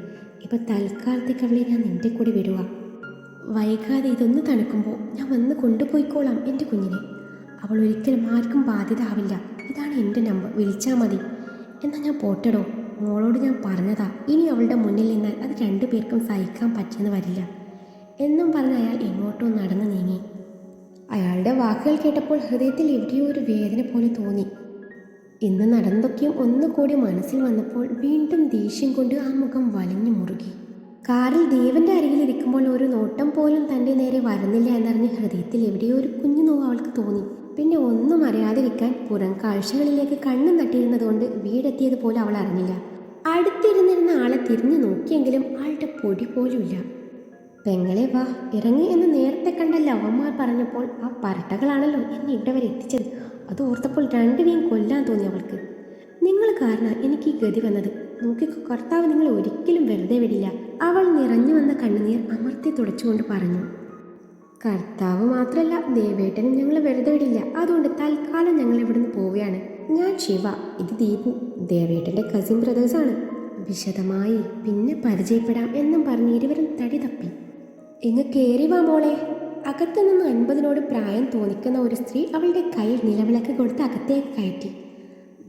ഇപ്പം തൽക്കാലത്തേക്ക് അവളെ ഞാൻ നിൻ്റെ കൂടെ വിടുക. വൈകാതെ ഇതൊന്ന് തണുക്കുമ്പോൾ ഞാൻ വന്ന് കൊണ്ടുപോയിക്കോളാം എൻ്റെ കുഞ്ഞിനെ. അവൾ ഒരിക്കലും ആർക്കും ബാധ്യത ആവില്ല. ഇതാണ് എൻ്റെ നമ്പർ, വിളിച്ചാൽ മതി. എന്നാൽ ഞാൻ പോട്ടടോ, മോളോട് ഞാൻ പറഞ്ഞതാ. ഇനി അവളുടെ മുന്നിൽ നിന്നാൽ അത് രണ്ടുപേർക്കും സഹിക്കാൻ പറ്റിയെന്ന് വരില്ല എന്നും പറഞ്ഞ് അയാൾ എങ്ങോട്ടോ നടന്നു നീങ്ങി. അയാളുടെ വാക്കുകൾ കേട്ടപ്പോൾ ഹൃദയത്തിൽ എവിടെയോ ഒരു വേദന പോലെ തോന്നി. ഇന്ന് നടന്നതൊക്കെയും ഒന്നുകൂടി മനസ്സിൽ വന്നപ്പോൾ വീണ്ടും ദേഷ്യം കൊണ്ട് ആ മുഖം വലിഞ്ഞു മുറുകി. കാറിൽ ദേവന്റെ അരികിലിരിക്കുമ്പോൾ ഒരു നോട്ടം പോലും തൻ്റെ നേരെ വരുന്നില്ല എന്നറിഞ്ഞ് ഹൃദയത്തിൽ എവിടെയോ ഒരു കുഞ്ഞു നോവ് അവൾക്ക് തോന്നി. പിന്നെ ഒന്നും അറിയാതിരിക്കാൻ പുറം കാഴ്ചകളിലേക്ക് കണ്ണു നട്ടിരുന്നതുകൊണ്ട് വീടെത്തിയതുപോലെ അവൾ അറിഞ്ഞില്ല. അടുത്തിരുന്നിരുന്ന ആളെ തിരിഞ്ഞു നോക്കിയെങ്കിലും ആളുടെ പൊടി പോലുമില്ല. പെങ്ങളെ വാ, ഇറങ്ങി എന്ന് നേരത്തെ കണ്ട ലവന്മാർ പറഞ്ഞപ്പോൾ ആ പരട്ടകളാണല്ലോ എന്നെ ഇവിടെ വരെ എത്തിച്ചത്. അത് ഓർത്തപ്പോൾ രണ്ടിനെയും കൊല്ലാൻ തോന്നി അവൾക്ക്. നിങ്ങൾ കാരണം എനിക്ക് ഈ ഗതി വന്നത്. നോക്കിക്കോ, കർത്താവ് നിങ്ങൾ ഒരിക്കലും വെറുതെ വിടില്ല. അവൾ നിറഞ്ഞു വന്ന കണ്ണുനീർ അമർത്തി തുടച്ചുകൊണ്ട് പറഞ്ഞു. കർത്താവ് മാത്രമല്ല, ദേവേട്ടനും ഞങ്ങൾ വെറുതെ വിടില്ല. അതുകൊണ്ട് തൽക്കാലം ഞങ്ങൾ ഇവിടുന്ന് പോവുകയാണ്. ഞാൻ ശിവ, ഇത് ദീപു, ദേവേട്ടൻ്റെ കസിൻ ബ്രദേഴ്സാണ്. വിശദമായി പിന്നെ പരിചയപ്പെടാം എന്നും പറഞ്ഞ് ഇരുവരും തടി തപ്പി. ഇങ്ങ് കയറി വാ മോളെ. അകത്തു നിന്ന് 50 പ്രായം തോന്നിക്കുന്ന ഒരു സ്ത്രീ അവളുടെ കയ്യിൽ നിലവിളക്ക് കൊടുത്ത് അകത്തേക്ക് കയറ്റി.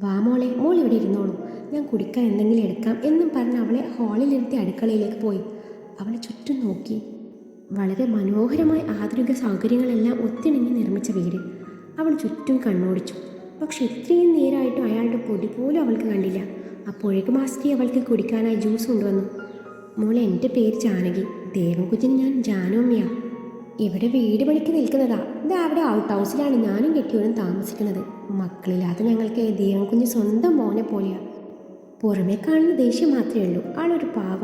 വാ മോളെ, മോൾ ഇവിടെ ഇരുന്നോളൂ, ഞാൻ കുടിക്കാൻ എന്തെങ്കിലും എടുക്കാം എന്നും പറഞ്ഞ് അവളെ ഹാളിലിരുത്തി അടുക്കളയിലേക്ക് പോയി. അവളെ ചുറ്റും നോക്കി. വളരെ മനോഹരമായ ആധുനിക സൗകര്യങ്ങളെല്ലാം ഒത്തിണങ്ങി നിർമ്മിച്ച വീട്. അവൾ ചുറ്റും കണ്ണോടിച്ചു. പക്ഷെ ഇത്രയും നേരമായിട്ടും അയാളുടെ പൊടി പോലും അവൾക്ക് കണ്ടില്ല. അപ്പോഴേക്കും ആ സ്ത്രീ അവൾക്ക് കുടിക്കാനായി ജ്യൂസ് കൊണ്ടുവന്നു. മോളെ, എൻ്റെ പേര് ജാനകി. ദേവൻകുഞ്ഞിന് ഞാൻ ജാനുമ്മയാ. ഇവിടെ വീട് പണിക്ക് നിൽക്കുന്നതാ. ഇത് അവിടെ ഔട്ട് ഹൗസിലാണ് ഞാനും കെട്ടിയോനും താമസിക്കുന്നത്. മക്കളില്ലാത്ത ഞങ്ങൾക്ക് ദേവൻകുഞ്ഞ് സ്വന്തം മോനെ പോലെയാ. പുറമേ കാണുന്ന ദേഷ്യം മാത്രമേ ഉള്ളൂ. ആളൊരു പാവ,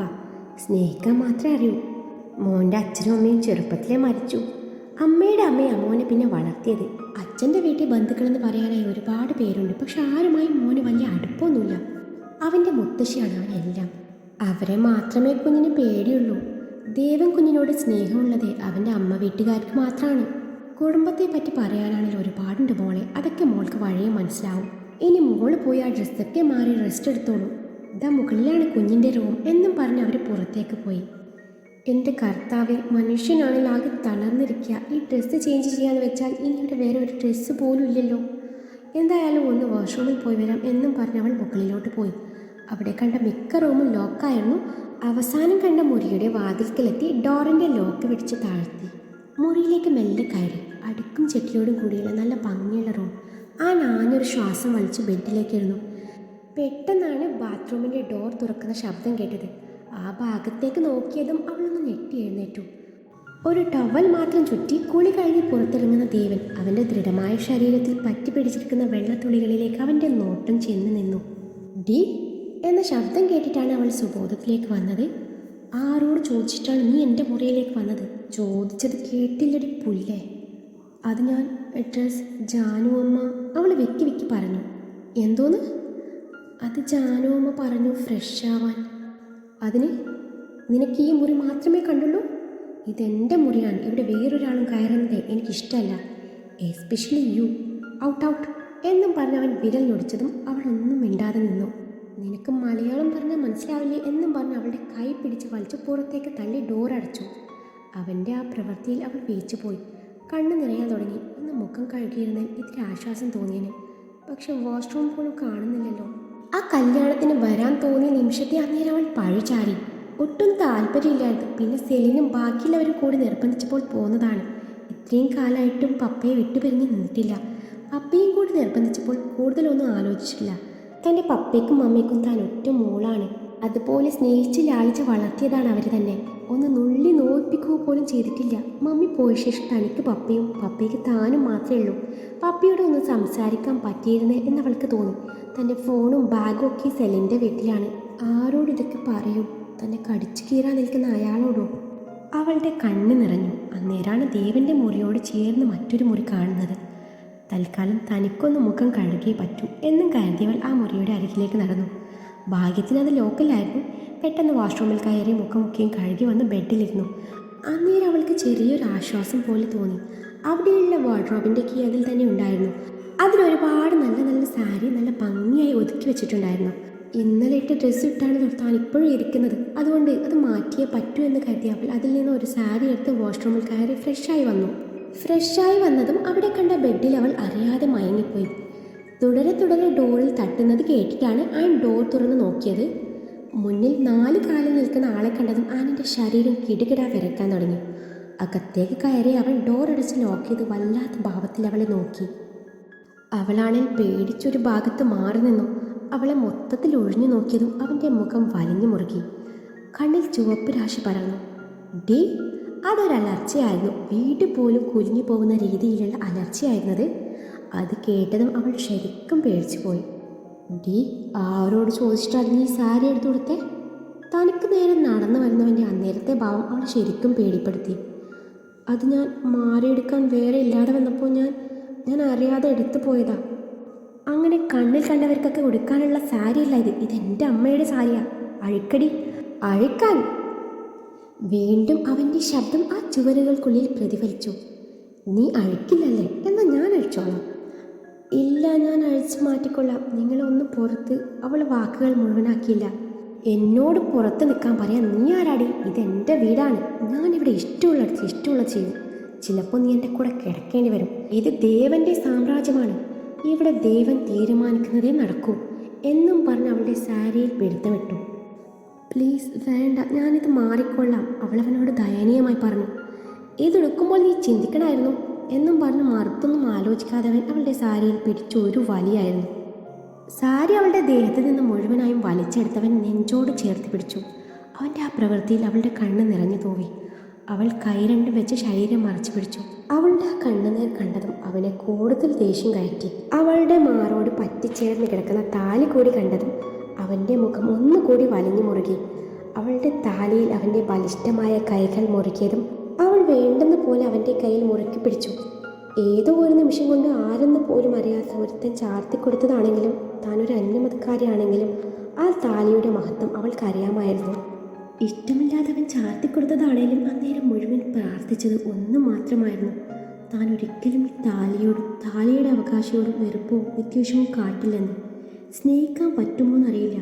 സ്നേഹിക്കാൻ മാത്രമേ അറിയൂ. മോൻ്റെ അച്ഛനും അമ്മയും ചെറുപ്പത്തിലേ മരിച്ചു. അമ്മയുടെ അമ്മയും മോനെ പിന്നെ വളർത്തിയത്. അച്ഛൻ്റെ വീട്ടിൽ ബന്ധുക്കളെന്ന് പറയാനായി ഒരുപാട് പേരുണ്ട്. പക്ഷെ ആരുമായും മോന് വലിയ അടുപ്പമൊന്നുമില്ല. അവൻ്റെ മുത്തശ്ശിയാണ് അവനെല്ലാം. അവരെ മാത്രമേ കുഞ്ഞിന് പേടിയുള്ളൂ. ദേവൻ കുഞ്ഞിനോട് സ്നേഹമുള്ളത് അവൻ്റെ അമ്മ വീട്ടുകാർക്ക് മാത്രമാണ്. കുടുംബത്തെ പറ്റി പറയാനാണെങ്കിൽ ഒരുപാടുണ്ട് മോളെ. അതൊക്കെ മോൾക്ക് വഴിയെ മനസ്സിലാവും. ഇനി മോള് പോയി ആ ഡ്രസ്സൊക്കെ മാറി റെസ്റ്റ് എടുത്തോളൂ. ഇതാ മുകളിലാണ് കുഞ്ഞിൻ്റെ റൂം എന്നും പറഞ്ഞ് അവർ പുറത്തേക്ക് പോയി. എൻ്റെ കർത്താവെ, മനുഷ്യനാണെങ്കിൽ ആകെ തളർന്നിരിക്കുക. ഈ ഡ്രസ്സ് ചേഞ്ച് ചെയ്യാന്ന് വെച്ചാൽ ഇനി ഇവിടെ വേറെ ഒരു ഡ്രസ്സ് പോലും ഇല്ലല്ലോ. എന്തായാലും ഒന്ന് വാഷ്റൂമിൽ പോയി വരാം എന്നും പറഞ്ഞ് അവൾ മുകളിലോട്ട് പോയി. അവിടെ കണ്ട മിക്ക റൂമും ലോക്കായിരുന്നു. അവസാനം കണ്ട മുറിയുടെ വാതിൽക്കലെത്തി ഡോറിൻ്റെ ലോക്ക് പിടിച്ച് താഴ്ത്തി മുറിയിലേക്ക് മെല്ലെ കയറി. അടുക്കും ചെട്ടിയോടും കൂടിയുള്ള നല്ല ഭംഗിയുള്ള റൂം. ആ നാനൊരു ശ്വാസം വലിച്ച് ബെഡിലേക്ക് ഇരുന്നു. പെട്ടെന്നാണ് ബാത്റൂമിൻ്റെ ഡോർ തുറക്കുന്ന ശബ്ദം കേട്ടത്. ആ ഭാഗത്തേക്ക് നോക്കിയതും അവളൊന്ന് ഞെട്ടി എഴുന്നേറ്റു. ഒരു ടവൽ മാത്രം ചുറ്റി കുളി കഴിഞ്ഞ് പുറത്തിറങ്ങുന്ന ദേവൻ അവൻ്റെ ദൃഢമായ ശരീരത്തിൽ പറ്റി പിടിച്ചിരിക്കുന്ന വെള്ളത്തുള്ളികളിലേക്ക് അവൻ്റെ നോട്ടം ചെന്ന് നിന്നു. ഡി എന്ന ശബ്ദം കേട്ടിട്ടാണ് അവൾ സുബോധത്തിലേക്ക് വന്നത്. ആരോട് ചോദിച്ചിട്ടാണ് നീ എൻ്റെ മുറിയിലേക്ക് വന്നത്? ചോദിച്ചത് കേട്ടില്ലടി പുല്ലേ. അത് ഞാൻ അഡ്രസ് ജാനു അമ്മ, അവൾ വെക്കി വെക്കി പറഞ്ഞു. എന്തോന്ന്? അത് ജാനു അമ്മ പറഞ്ഞു ഫ്രഷ് ആവാൻ. അതിന് നിനക്ക് ഈ മുറി മാത്രമേ കണ്ടുള്ളൂ? ഇതെൻ്റെ മുറിയാണ്. ഇവിടെ വേറൊരാളും കയറുന്നത് എനിക്കിഷ്ടമല്ല. Especially U. ഔട്ട് ഔട്ട് എന്നും പറഞ്ഞ് അവൻ വിരൽ ഞൊടിച്ചതും അവൾ ഒന്നും മിണ്ടാതെ നിന്നു. നിനക്ക് മലയാളം പറഞ്ഞാൽ മനസ്സിലാവില്ലേ എന്നും പറഞ്ഞ് അവളുടെ കൈ പിടിച്ച് വലിച്ച് പുറത്തേക്ക് തള്ളി ഡോർ അടച്ചു. അവൻ്റെ ആ പ്രവൃത്തിയിൽ അവൾ വേച്ചുപോയി. കണ്ണ് നിറയാൻ തുടങ്ങി. ഒന്ന് മുഖം കഴുകിയിരുന്നാൽ ഇത്തിരി ആശ്വാസം തോന്നിയേനെ. പക്ഷെ വാഷ്റൂം പോലും കാണുന്നില്ലല്ലോ. ആ കല്യാണത്തിന് വരാൻ തോന്നിയ നിമിഷത്തെ അന്നേരം അവൾ പഴിചാരി. ഒട്ടും താല്പര്യമില്ലായിരുന്നു. പിന്നെ സെലിനും ബാക്കിയുള്ളവരും കൂടി നിർബന്ധിച്ചപ്പോൾ പോന്നതാണ്. ഇത്രയും കാലമായിട്ടും പപ്പയെ വിട്ടുപിരിഞ്ഞ് നിന്നിട്ടില്ല. പപ്പയും കൂടി നിർബന്ധിച്ചപ്പോൾ കൂടുതലൊന്നും ആലോചിച്ചിട്ടില്ല. തൻ്റെ പപ്പയ്ക്കും മമ്മയ്ക്കും താൻ ഒറ്റ മോളാണ്. അതുപോലെ സ്നേഹിച്ച് ലാളിച്ച് വളർത്തിയതാണ് അവർ തന്നെ. ഒന്ന് നുള്ളി നോയിപ്പിക്കുക പോലും ചെയ്തിട്ടില്ല. മമ്മി പോയ ശേഷം തനിക്ക് പപ്പയും പപ്പയ്ക്ക് താനും മാത്രമേ ഉള്ളൂ. പപ്പയോട് ഒന്ന് സംസാരിക്കാൻ പറ്റിയിരുന്നേ എന്നവൾക്ക് തോന്നി. തൻ്റെ ഫോണും ബാഗും ഒക്കെ സെലിൻ്റെ വീട്ടിലാണ്. ആരോട് ഇതൊക്കെ പറയും? തന്നെ കടിച്ചു കീറാൻ നിൽക്കുന്ന അയാളോടോ? അവളുടെ കണ്ണ് നിറഞ്ഞു. അന്നേരാണ് ദേവന്റെ മുറിയോട് ചേർന്ന് മറ്റൊരു മുറി കാണുന്നത്. തൽക്കാലം തനിക്കൊന്ന് മുഖം കഴുകിയേ പറ്റൂ എന്നും കരുതിയവൾ ആ മുറിയുടെ അരികിലേക്ക് നടന്നു. ഭാഗ്യത്തിന് അത് ലോക്കലായിരുന്നു. പെട്ടെന്ന് വാഷ്റൂമിൽ കയറി മുഖമൊക്കെയും കഴുകി വന്ന് ബെഡിലിരുന്നു. അന്നേരം അവൾക്ക് ചെറിയൊരു ആശ്വാസം പോലെ തോന്നി. അവിടെയുള്ള വാർഡ്രോബിൻ്റെ കീ അതിൽ തന്നെ ഉണ്ടായിരുന്നു. അതിലൊരുപാട് നല്ല നല്ല സാരി നല്ല ഭംഗിയായി ഒതുക്കി വെച്ചിട്ടുണ്ടായിരുന്നു. ഇന്നലെ ഇട്ട ഡ്രസ്സ് ഇട്ടാണ് താൻ ഇപ്പോഴും ഇരിക്കുന്നത്. അതുകൊണ്ട് അത് മാറ്റിയേ പറ്റൂ എന്ന് കരുതി അവൾ അതിൽ നിന്ന് ഒരു സാരി എടുത്ത് വാഷ്റൂമിൽ കയറി ഫ്രഷായി വന്നു. ഫ്രഷായി വന്നതും അവിടെ കണ്ട ബെഡിൽ അവൾ അറിയാതെ മയങ്ങിപ്പോയി. തുടരെ തുടരെ ഡോറിൽ തട്ടുന്നത് കേട്ടിട്ടാണ് ആൻ ഡോർ തുറന്ന് നോക്കിയത്. മുന്നിൽ 4 കാലിൽ നിൽക്കുന്ന ആളെ കണ്ടതും ആനിൻ്റെ ശരീരം കിടുകിടാ വിറയ്ക്കാൻ തുടങ്ങി. അകത്തേക്ക് കയറി അവൻ ഡോർ അടച്ച് ലോക്ക് ചെയ്ത് വല്ലാത്ത ഭാവത്തിൽ അവളെ നോക്കി. അവളാണെങ്കിൽ പേടിച്ചൊരു ഭാഗത്ത് മാറി നിന്നു. അവളെ മൊത്തത്തിൽ ഒഴിഞ്ഞു നോക്കിയതും അവൻ്റെ മുഖം വലിഞ്ഞു മുറുകി. കണ്ണിൽ ചുവപ്പ് രാശി പരന്നു. ഡി, അതൊരു അലർച്ചയായിരുന്നു. വീട് പോലും കുലുങ്ങി പോകുന്ന രീതിയിലുള്ള അലർച്ചയായിരുന്നത്. അത് കേട്ടതും അവൾ ശരിക്കും പേടിച്ചു പോയി. ഡി, ആരോട് ചോദിച്ചിട്ടാണ് നീ സാരി എടുത്തു കൊടുത്തേ? തനിക്ക് നേരെ നടന്നു വരുന്നവൻ്റെ അന്നേരത്തെ ഭാവം അവൾ ശരിക്കും പേടിപ്പെടുത്തി. അത് ഞാൻ മാറിയെടുക്കാൻ വേറെ ഇല്ലാതെ വന്നപ്പോൾ ഞാൻ അറിയാതെ എടുത്തു പോയതാ. അങ്ങനെ കണ്ണിൽ കണ്ടവർക്കൊക്കെ ഉടുക്കാനുള്ള സാരിയല്ല ഇത്. ഇതെൻ്റെ അമ്മയുടെ സാരിയാ. അഴിക്കടി, അഴിക്കാൻ. വീണ്ടും അവൻ്റെ ശബ്ദം ആ ചുവരുകൾക്കുള്ളിൽ പ്രതിഫലിച്ചു. നീ അഴിക്കില്ലല്ലേ? എന്നാൽ ഞാൻ അഴിച്ചോളാം. ഇല്ല, ഞാൻ അഴിച്ചു മാറ്റിക്കൊള്ളാം. നിങ്ങളൊന്ന് പുറത്ത്. അവൾ വാക്കുകൾ മുഴുവനാക്കിയില്ല. എന്നോട് പുറത്ത് നിൽക്കാൻ പറയാൻ നീ ആരാടി? ഇതെൻ്റെ വീടാണ്. ഞാനിവിടെ ഇഷ്ടമുള്ളത് ചെയ്യും. ചിലപ്പോൾ നീ എൻ്റെ കൂടെ കിടക്കേണ്ടി വരും. ഇത് ദേവൻ്റെ സാമ്രാജ്യമാണ്. ഇവിടെ ദേവൻ തീരുമാനിക്കുന്നതേ നടക്കൂ എന്നും പറഞ്ഞ് അവളുടെ സാരിയിൽ പിടുത്തമിട്ടു. പ്ലീസ് വേണ്ട, ഞാനിത് മാറിക്കൊള്ളാം, അവളവനോട് ദയനീയമായി പറഞ്ഞു. ഇതെടുക്കുമ്പോൾ നീ ചിന്തിക്കണമായിരുന്നു എന്നും പറഞ്ഞ് മറുത്തൊന്നും ആലോചിക്കാതെ അവൻ അവളുടെ സാരിയിൽ പിടിച്ചു ഒരു വലിയായിരുന്നു. സാരി അവളുടെ ദേഹത്ത് നിന്ന് മുഴുവനായും വലിച്ചെടുത്തവൻ നെഞ്ചോട് ചേർത്ത് പിടിച്ചു. അവൻ്റെ ആ പ്രവൃത്തിയിൽ അവളുടെ കണ്ണ് നിറഞ്ഞു തൂവി. അവൾ കൈ രണ്ടും വെച്ച് ശരീരം മറച്ചു പിടിച്ചു. അവളുടെ ആ കണ്ണുനീർ കണ്ടതും അവനെ കൂടുതൽ ദേഷ്യം കയറ്റി. അവളുടെ മാറോട് പറ്റിച്ചേർന്ന് കിടക്കുന്ന താലി കൂടി കണ്ടതും അവൻ്റെ മുഖം ഒന്നുകൂടി വലിഞ്ഞു മുറുകി. അവളുടെ താലിയിൽ അവൻ്റെ ബലിഷ്ഠമായ കൈകൾ മുറുകിയതും അവൾ വേണ്ടെന്ന പോലെ അവൻ്റെ കയ്യിൽ മുറുക്കി പിടിച്ചു. ഏതോ ഒരു നിമിഷം കൊണ്ട് ആരെന്ന് പോലും അറിയാത്ത ഒരുത്തൻ ചാർത്തിക്കൊടുത്തതാണെങ്കിലും താനൊരു അന്യമതക്കാരിയാണെങ്കിലും ആ താലിയുടെ മഹത്വം അവൾക്കറിയാമായിരുന്നു. ഇഷ്ടമില്ലാത്തവൻ ചാർത്തിക്കൊടുത്തതാണേലും അന്നേരം മുഴുവൻ പ്രാർത്ഥിച്ചത് ഒന്നു മാത്രമായിരുന്നു. താൻ ഒരിക്കലും ഈ താലിയോടും താലിയുടെ അവകാശിയോടും വെറുപ്പോ വിദ്വേഷമോ കാട്ടില്ലെന്ന്. സ്നേഹിക്കാൻ പറ്റുമോ എന്നറിയില്ല,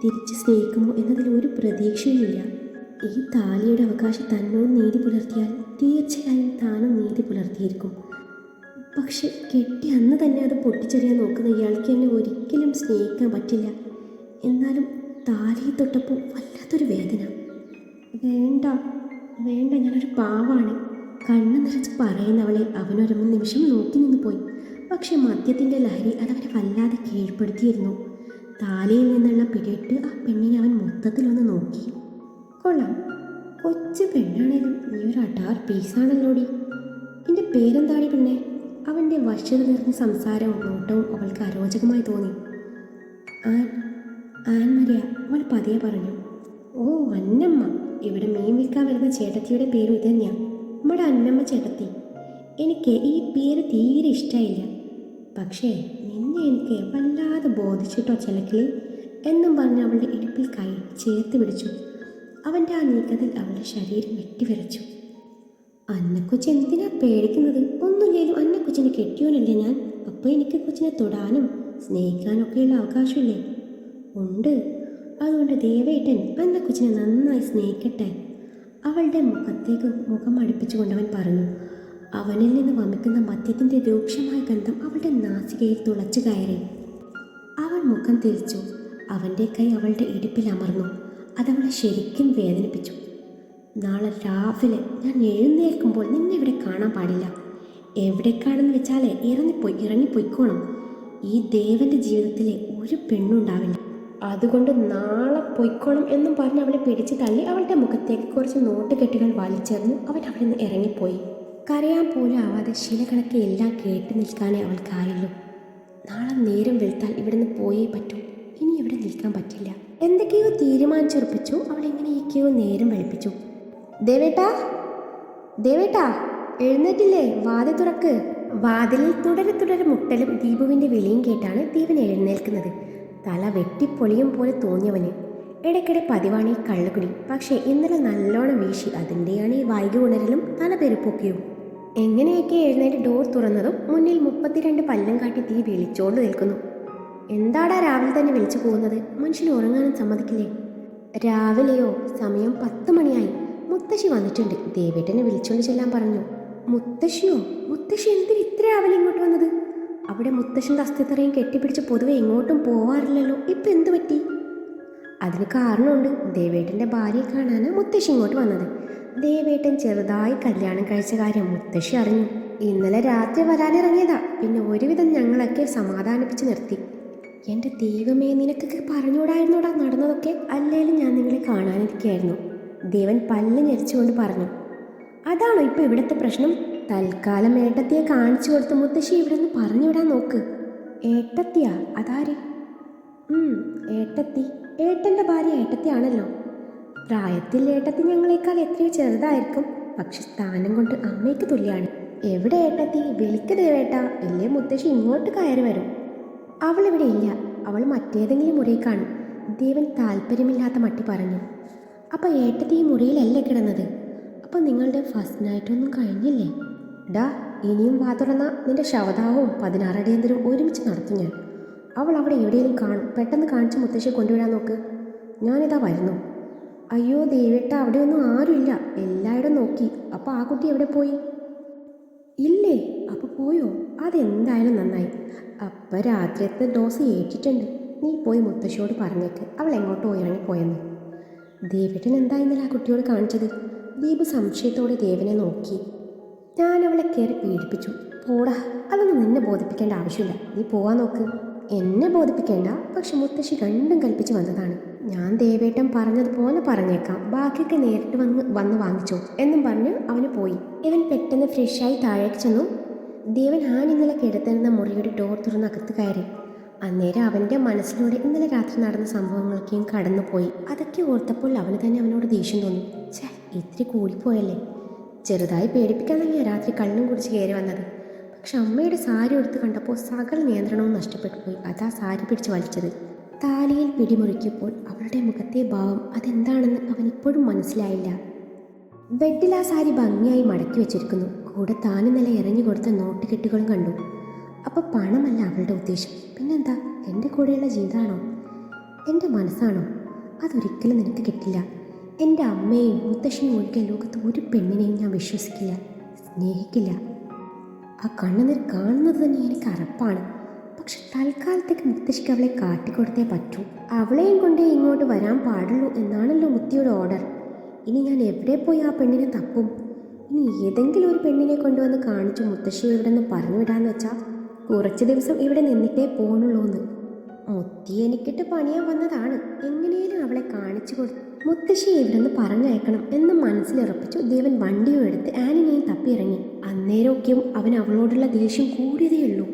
തിരിച്ച് സ്നേഹിക്കുമോ എന്നതിൽ ഒരു പ്രതീക്ഷയുമില്ല. ഈ താലിയുടെ അവകാശി തന്നോട് നീതി പുലർത്തിയാൽ തീർച്ചയായും താനും നീതി പുലർത്തിയിരിക്കും. പക്ഷെ കെട്ടി അന്ന് തന്നെ അത് പൊട്ടിച്ചെറിയാൻ നോക്കുന്ന ഇയാൾക്ക് എന്നെ ഒരിക്കലും സ്നേഹിക്കാൻ പറ്റില്ല. എന്നാലും താലിയെ തൊട്ടപ്പോൾ വല്ലാത്തൊരു വേദന. വേണ്ട വേണ്ട, ഞാനൊരു പാവാണ്, കണ്ണ് നിറച്ച് പറയുന്നവളെ അവനൊരു നിമിഷം നോക്കി നിന്ന് പോയി. പക്ഷെ മദ്യത്തിൻ്റെ ലഹരി അതവനെ വല്ലാതെ കീഴ്പ്പെടുത്തിയിരുന്നു. താലിയിൽ നിന്നുള്ള പിടിയിട്ട് ആ പെണ്ണിനെ അവൻ മൊത്തത്തിലൊന്ന് നോക്കി. കൊള്ളാം, കൊച്ചു പെണ്ണാണേലും നീ ഒരു അടാർ പീസാണല്ലോടി. എൻ്റെ പേരെന്താടി പെണ്ണെ? അവൻ്റെ വശ്യത നിറഞ്ഞ സംസാരവും നോട്ടവും അവൾക്ക് അരോചകമായി തോന്നി. ആൻ മരിയ, അവൾ പതിയെ പറഞ്ഞു. ഓ, അന്നമ്മ. ഇവിടെ മീൻ വിൽക്കാൻ വരുന്ന ചേട്ടത്തിയുടെ പേരും ഇത് തന്നെയാണ്, നമ്മുടെ അന്നമ്മ ചേട്ടത്തി. എനിക്ക് ഈ പേര് തീരെ ഇഷ്ടമായില്ല. പക്ഷേ നിന്നെ എനിക്ക് വല്ലാതെ ബോധിച്ചിട്ടോ ചിലക്കിളി എന്നും പറഞ്ഞ് അവളുടെ ഇടുപ്പിൽ കൈ ചേർത്ത് പിടിച്ചു. അവൻ്റെ ആ നീക്കത്തിൽ അവളുടെ ശരീരം വെട്ടിവിറച്ചു. അന്നക്കൊച്ചി എന്തിനാ പേടിക്കുന്നത്? ഒന്നുമില്ലേലും അന്നക്കൊച്ചിനെ കെട്ടിയോനല്ലേ ഞാൻ. അപ്പോൾ എനിക്ക് കൊച്ചിനെ തൊടാനും സ്നേഹിക്കാനൊക്കെയുള്ള അവകാശമില്ലേ? ഉണ്ട്. അതുകൊണ്ട് ദേവേട്ടൻ അന്നക്കൊച്ചിനെ നന്നായി സ്നേഹിക്കട്ടെ. അവളുടെ മുഖത്തേക്ക് മുഖം അടുപ്പിച്ചുകൊണ്ടവൻ പറഞ്ഞു. അവനിൽ നിന്ന് വമിക്കുന്ന മദ്യത്തിൻ്റെ രൂക്ഷമായ ഗന്ധം അവളുടെ നാസികയിൽ തുളച്ചു കയറി. അവൾ മുഖം തിരിച്ചു. അവൻ്റെ കൈ അവളുടെ ഇടുപ്പിൽ അമർന്നു. അതവളെ ശരിക്കും വേദനിപ്പിച്ചു. നാളെ രാവിലെ ഞാൻ എഴുന്നേൽക്കുമ്പോൾ നിന്നെ ഇവിടെ കാണാൻ പാടില്ല. എവിടേക്കാണെന്ന് വെച്ചാലേ ഇറങ്ങിപ്പോയിക്കോണം. ഈ ദേവൻ്റെ ജീവിതത്തിലെ ഒരു പെണ്ണുണ്ടാവില്ല. അതുകൊണ്ട് നാളെ പൊയ്ക്കോണം എന്നും പറഞ്ഞ് അവളെ പിടിച്ച് തള്ളി അവളുടെ മുഖത്തേക്ക് കുറച്ച് നോട്ടുകെട്ടുകൾ വലിച്ചെറിഞ്ഞ് അവൻ അവിടെ നിന്ന് ഇറങ്ങിപ്പോയി. കരയാൻ പോലും ആവാതെ ശിലകണക്കെ എല്ലാം കേട്ട് നിൽക്കാനേ അവൾക്കായുള്ളൂ. നാളെ നേരം വെളുത്താൽ ഇവിടുന്ന് പോയേ പറ്റൂ. ഇനി ഇവിടെ നിൽക്കാൻ പറ്റില്ല. എന്തൊക്കെയോ തീരുമാനിച്ചുറപ്പിച്ചു. അവൾ എങ്ങനെയൊക്കെയോ നേരം വെളുപ്പിച്ചു. ദേവേട്ടാ, ദേവേട്ടാ, എഴുന്നേറ്റില്ലേ? വാതിൽ തുറക്ക്. വാതിലിൽ തുടരെ തുടരെ മുട്ടലും ദീപുവിൻ്റെ വിളിയും കേട്ടാണ് ദീപൻ എഴുന്നേൽക്കുന്നത്. തല വെട്ടിപ്പൊളിയും പോലെ തോന്നിയവന്. ഇടയ്ക്കിടെ പതിവാണ് ഈ കള്ളുകുടി. പക്ഷേ ഇന്നലെ നല്ലോണം വീശി. അതിൻ്റെയാണ് ഈ വൈകി ഉണരലും തല പെരുപ്പൊക്കെയും. എങ്ങനെയൊക്കെ എഴുന്നേറ്റ് ഡോർ തുറന്നതും മുന്നിൽ 32 പല്ലും കാട്ടി തീ വിളിച്ചോണ്ട് നിൽക്കുന്നു. എന്താടാ രാവിലെ തന്നെ വിളിച്ചു പോകുന്നത്? മനുഷ്യന് ഉറങ്ങാനും സമ്മതിക്കില്ലേ? രാവിലെയോ? സമയം 10 മണിയായി. മുത്തശ്ശി വന്നിട്ടുണ്ട്. ദേവേട്ടനെ വിളിച്ചോണ്ട് ചെല്ലാൻ പറഞ്ഞു. മുത്തശ്ശിയോ? മുത്തശ്ശി എന്തിന് ഇത്ര രാവിലെ ഇങ്ങോട്ട് വന്നത്? അവിടെ മുത്തശ്ശൻ്റെ അസ്ഥിത്തറയും കെട്ടിപ്പിടിച്ച് പൊതുവെ എങ്ങോട്ടും പോവാറില്ലല്ലോ. ഇപ്പം എന്തു പറ്റി? അതിന് കാരണമുണ്ട്. ദേവേട്ടൻ്റെ ഭാര്യയെ കാണാനാണ് മുത്തശ്ശി ഇങ്ങോട്ട് വന്നത്. ദേവേട്ടൻ ചെറുതായി കല്യാണം കഴിച്ച കാര്യം മുത്തശ്ശി അറിഞ്ഞു. ഇന്നലെ രാത്രി വരാനിറങ്ങിയതാ. പിന്നെ ഒരുവിധം ഞങ്ങളൊക്കെ സമാധാനിപ്പിച്ച് നിർത്തി. എൻ്റെ ദൈവമേ, നിനക്കൊക്കെ പറഞ്ഞുകൂടായിരുന്നോടാ നടന്നതൊക്കെ? അല്ലേലും ഞാൻ നിങ്ങളെ കാണാനിരിക്കുകയായിരുന്നു. ദേവൻ പല്ല് ഞെരിച്ചുകൊണ്ട് പറഞ്ഞു. അതാണോ ഇപ്പോൾ ഇവിടുത്തെ പ്രശ്നം? തൽക്കാലം ഏട്ടത്തിയെ കാണിച്ചു കൊടുത്ത് മുത്തശ്ശി ഇവിടെ നിന്ന് പറഞ്ഞുവിടാൻ നോക്ക്. ഏട്ടത്തിയാ? അതാര്? ഏട്ടത്തി. ഏട്ടൻ്റെ ഭാര്യ ഏട്ടത്തിയാണല്ലോ. പ്രായത്തിൽ ഏട്ടത്തി ഞങ്ങളെക്കാൾ എത്രയോ ചെറുതായിരിക്കും. പക്ഷെ സ്ഥാനം കൊണ്ട് അമ്മയ്ക്ക് തുല്യാണ്. എവിടെ ഏട്ടത്തി? വിളിക്ക് ദേവേട്ടാ, ഇല്ലേ മുത്തശ്ശി ഇങ്ങോട്ട് കയറി വരും. അവളിവിടെ ഇല്ല. അവൾ മറ്റേതെങ്കിലും മുറിയിൽ കാണും. ദേവൻ താല്പര്യമില്ലാത്ത മട്ടി പറഞ്ഞു. അപ്പം ഏട്ടത്തി ഈ മുറിയിലല്ലേ കിടന്നത്? അപ്പം നിങ്ങളുടെ ഫസ്റ്റ് നൈറ്റൊന്നും കഴിഞ്ഞില്ലേ? ഡാ, ഇനിയും വാ തുറന്ന നിന്റെ ശവദാഹവും 16 അടിയന്തരവും ഒരുമിച്ച് നടത്തും ഞാൻ. അവൾ അവിടെ എവിടെയെങ്കിലും കാണും. പെട്ടെന്ന് കാണിച്ച് മുത്തശ്ശിയെ കൊണ്ടുവിടാൻ നോക്ക്. ഞാനിതാ വരുന്നു. അയ്യോ ദേവേട്ട, അവിടെയൊന്നും ആരുമില്ല. എല്ലായിടും നോക്കി. അപ്പോൾ ആ കുട്ടി എവിടെ പോയി? ഇല്ലേ? അപ്പോൾ പോയോ? അതെന്തായാലും നന്നായി. അപ്പം രാത്രിയത്തെ ഡോസ് ഏറ്റിട്ടുണ്ട്. നീ പോയി മുത്തശ്ശിയോട് പറഞ്ഞേക്ക് അവൾ എങ്ങോട്ടോ ഇറങ്ങിപ്പോയെന്ന്. ദേവേട്ടൻ എന്താ ഇന്നലെ ആ കുട്ടിയോട് കാണിച്ചത്? ദീപ് സംശയത്തോടെ ദേവനെ നോക്കി. ഞാനവളെ കയറി പീഡിപ്പിച്ചു. പോടാ, അതൊന്നും നിന്നെ ബോധിപ്പിക്കേണ്ട ആവശ്യമില്ല. നീ പോവാൻ നോക്ക്. എന്നെ ബോധിപ്പിക്കേണ്ട. പക്ഷെ മുത്തശ്ശി രണ്ടും കൽപ്പിച്ച് വന്നതാണ്. ഞാൻ ദേവേട്ടൻ പറഞ്ഞതുപോലെ പറഞ്ഞേക്കാം. ബാക്കിയൊക്കെ നേരിട്ട് വന്ന് വാങ്ങിച്ചോ എന്നും പറഞ്ഞ് അവന് പോയി. ഇവൻ പെട്ടെന്ന് ഫ്രഷായി താഴേക്ക് ചെന്നു. ദേവൻ ഇന്നലെ കിടത്തിരുന്ന മുറിയുടെ ഡോർ തുറന്ന് അകത്ത് കയറി. അന്നേരം അവൻ്റെ മനസ്സിലൂടെ ഇന്നലെ രാത്രി നടന്ന സംഭവങ്ങളൊക്കെയും കടന്നുപോയി. അതൊക്കെ ഓർത്തപ്പോൾ അവന് തന്നെ അവനോട് ദേഷ്യം തോന്നി. ഛേ, ഇത്തിരി കൂടിപ്പോയല്ലേ. ചെറുതായി പേടിപ്പിക്കാൻ തന്നെയാണ് രാത്രി കള്ളും കുടിച്ച് കയറി വന്നത്. പക്ഷെ അമ്മയുടെ സാരി എടുത്ത് കണ്ടപ്പോൾ സകല നിയന്ത്രണവും നഷ്ടപ്പെട്ടു പോയി. അതാ സാരി പിടിച്ച് വലിച്ചത്. താലിയിൽ പിടിമുറുക്കിയപ്പോൾ അവളുടെ മുഖത്തെ ഭാവം അതെന്താണെന്ന് അവൻ ഇപ്പോഴും മനസ്സിലായില്ല. ബെഡിൽ ആ സാരി ഭംഗിയായി മടക്കി വെച്ചിരിക്കുന്നു. കൂടെ താനിന്നലെ എറിഞ്ഞു കൊടുത്ത നോട്ടുകെട്ടുകളും കണ്ടു. അപ്പോൾ പണമല്ല അവളുടെ ഉദ്ദേശം. പിന്നെന്താ? എൻ്റെ കൂടെയുള്ള ജീവിതമാണോ? എൻ്റെ മനസ്സാണോ? അതൊരിക്കലും നിനക്ക് കിട്ടില്ല. എൻ്റെ അമ്മയെയും മുത്തശ്ശിയും ഒഴികെ ലോകത്ത് ഒരു പെണ്ണിനെയും ഞാൻ വിശ്വസിക്കില്ല, സ്നേഹിക്കില്ല. ആ കണ്ണുനീർ കാണുന്നത് തന്നെ എനിക്ക് അറപ്പാണ്. പക്ഷെ തൽക്കാലത്തേക്ക് മുത്തശ്ശിക്ക് അവളെ കാട്ടിക്കൊടുത്തേ പറ്റൂ. അവളെയും കൊണ്ടേ ഇങ്ങോട്ട് വരാൻ പാടുള്ളൂ എന്നാണല്ലോ മുത്തിയുടെ ഓർഡർ. ഇനി ഞാൻ എവിടെ പോയി ആ പെണ്ണിനെ തപ്പും? ഇനി ഏതെങ്കിലും ഒരു പെണ്ണിനെ കൊണ്ടുവന്ന് കാണിച്ചു മുത്തശ്ശി ഇവിടെ നിന്ന് പറഞ്ഞു വിടാന്ന് വെച്ചാൽ കുറച്ച് ദിവസം ഇവിടെ നിന്നിട്ടേ പോകണുള്ളൂ എന്ന്. മുത്തി എനിക്കിട്ട് പണിയാൻ വന്നതാണ്. എങ്ങനെയും അവളെ കാണിച്ചു കൊടുത്തു മുത്തശ്ശി ഇവിടെ നിന്ന് പറഞ്ഞയക്കണം എന്ന് മനസ്സിലുറപ്പിച്ചു. ദേവൻ വണ്ടിയും എടുത്ത് ആനിനെയും തപ്പിയിറങ്ങി. അന്നേരമൊക്കെയും അവൻ അവളോടുള്ള ദേഷ്യം കൂടിയതേയുള്ളൂ.